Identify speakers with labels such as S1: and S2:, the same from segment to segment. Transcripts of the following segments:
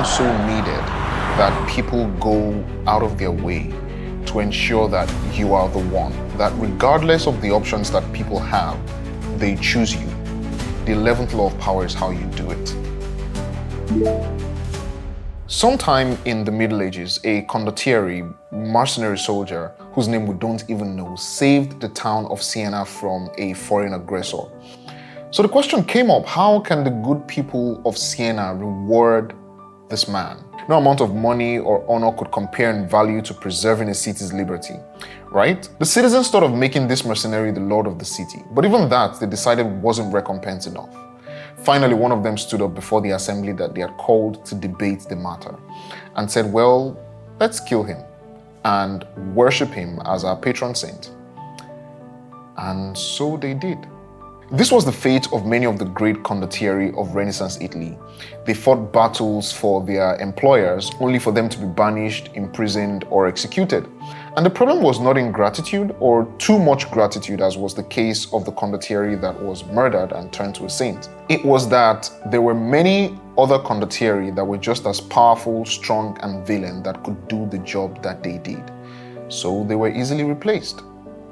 S1: become so needed that people go out of their way to ensure that you are the one, that regardless of the options that people have, they choose you. The 11th law of power is how you do it. Sometime in the Middle Ages, a condottieri, mercenary soldier, whose name we don't even know, saved the town of Siena from a foreign aggressor. So the question came up, how can the good people of Siena reward this man? No amount of money or honor could compare in value to preserving a city's liberty, right? The citizens thought of making this mercenary the lord of the city, but even that they decided wasn't recompense enough. Finally, one of them stood up before the assembly that they had called to debate the matter and said, well, let's kill him and worship him as our patron saint. And so they did. This was the fate of many of the great condottieri of Renaissance Italy. They fought battles for their employers only for them to be banished, imprisoned, or executed. And the problem was not ingratitude or too much gratitude, as was the case of the condottieri that was murdered and turned to a saint. It was that there were many other condottieri that were just as powerful, strong, and valiant that could do the job that they did. So they were easily replaced.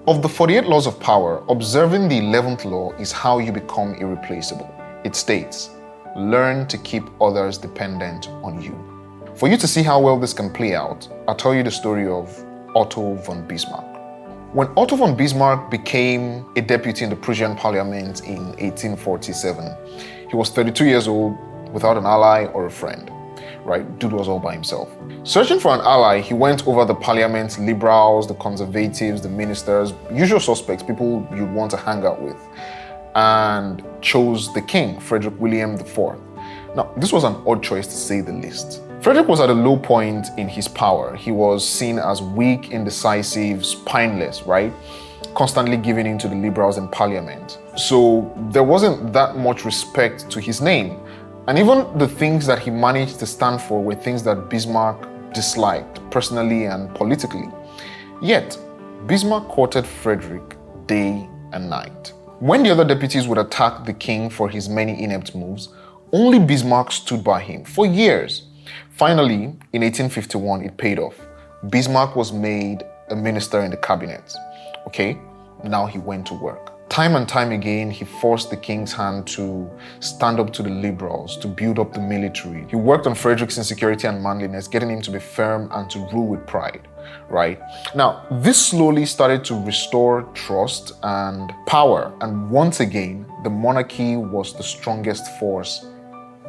S1: Of the 48 laws of power, observing the 11th law is how you become irreplaceable. It states, learn to keep others dependent on you. For you to see how well this can play out, I'll tell you the story of Otto von Bismarck. When Otto von Bismarck became a deputy in the Prussian parliament in 1847, he was 32 years old without an ally or a friend. Right? Dude was all by himself. Searching for an ally, he went over the parliament's liberals, the conservatives, the ministers, usual suspects, people you'd want to hang out with, and chose the king, Frederick William IV. Now, this was an odd choice to say the least. Frederick was at a low point in his power. He was seen as weak, indecisive, spineless, right? Constantly giving in to the liberals in parliament. So there wasn't that much respect to his name. And even the things that he managed to stand for were things that Bismarck disliked, personally and politically. Yet, Bismarck courted Frederick day and night. When the other deputies would attack the king for his many inept moves, only Bismarck stood by him for years. Finally, in 1851, it paid off. Bismarck was made a minister in the cabinet. Okay, now he went to work. Time and time again, he forced the king's hand to stand up to the liberals, to build up the military. He worked on Frederick's insecurity and manliness, getting him to be firm and to rule with pride, right? Now, this slowly started to restore trust and power. And once again, the monarchy was the strongest force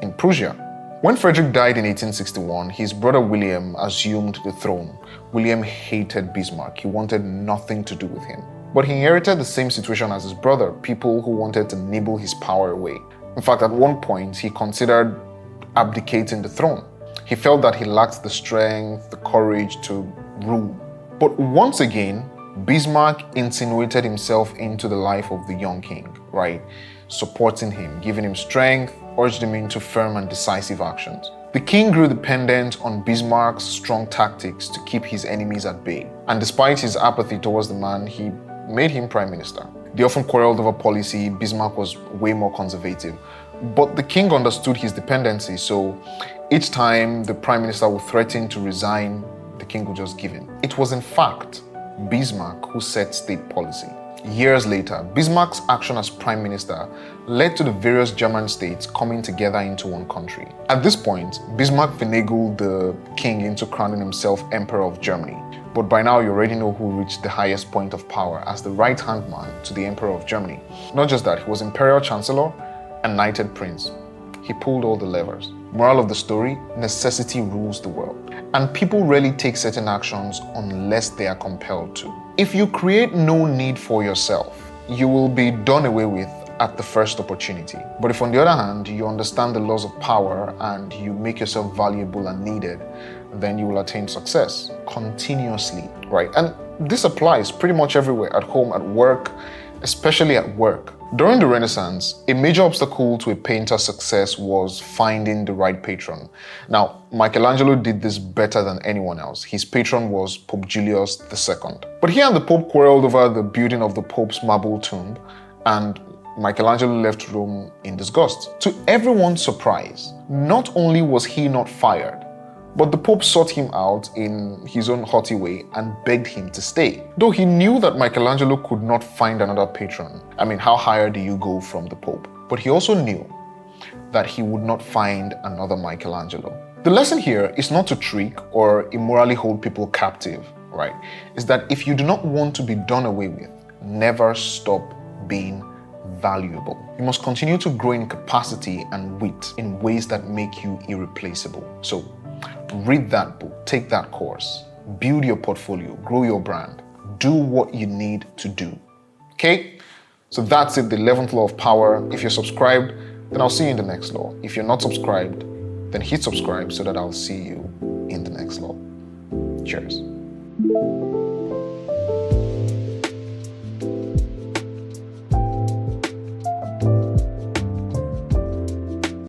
S1: in Prussia. When Frederick died in 1861, his brother William assumed the throne. William hated Bismarck. He wanted nothing to do with him. But he inherited the same situation as his brother, people who wanted to nibble his power away. In fact, at one point, he considered abdicating the throne. He felt that he lacked the strength, the courage to rule. But once again, Bismarck insinuated himself into the life of the young king, right? Supporting him, giving him strength, urged him into firm and decisive actions. The king grew dependent on Bismarck's strong tactics to keep his enemies at bay. And despite his apathy towards the man, he made him prime minister. They often quarreled over policy. Bismarck was way more conservative. But the king understood his dependency, so each time the prime minister would threaten to resign, the king would just give in. It was in fact Bismarck who set state policy. Years later, Bismarck's action as prime minister led to the various German states coming together into one country. At this point, Bismarck finagled the king into crowning himself Emperor of Germany. But by now, you already know who reached the highest point of power as the right-hand man to the Emperor of Germany. Not just that, he was Imperial Chancellor and Knighted Prince. He pulled all the levers. Moral of the story, necessity rules the world. And people rarely take certain actions unless they are compelled to. If you create no need for yourself, you will be done away with at the first opportunity. But if on the other hand, you understand the laws of power and you make yourself valuable and needed, then you will attain success continuously, right? And this applies pretty much everywhere, at home, at work, especially at work. During the Renaissance, a major obstacle to a painter's success was finding the right patron. Now, Michelangelo did this better than anyone else. His patron was Pope Julius II. But he and the Pope quarreled over the building of the Pope's marble tomb, and Michelangelo left Rome in disgust. To everyone's surprise, not only was he not fired, but the Pope sought him out in his own haughty way and begged him to stay. Though he knew that Michelangelo could not find another patron. I mean, how higher do you go from the Pope? But he also knew that he would not find another Michelangelo. The lesson here is not to trick or immorally hold people captive, right? Is that if you do not want to be done away with, never stop being valuable. You must continue to grow in capacity and wit in ways that make you irreplaceable. So read that book, take that course, build your portfolio, grow your brand, do what you need to do. Okay? So that's it, the 11th law of power. If you're subscribed, then I'll see you in the next law. If you're not subscribed, then hit subscribe so that I'll see you in the next law. Cheers.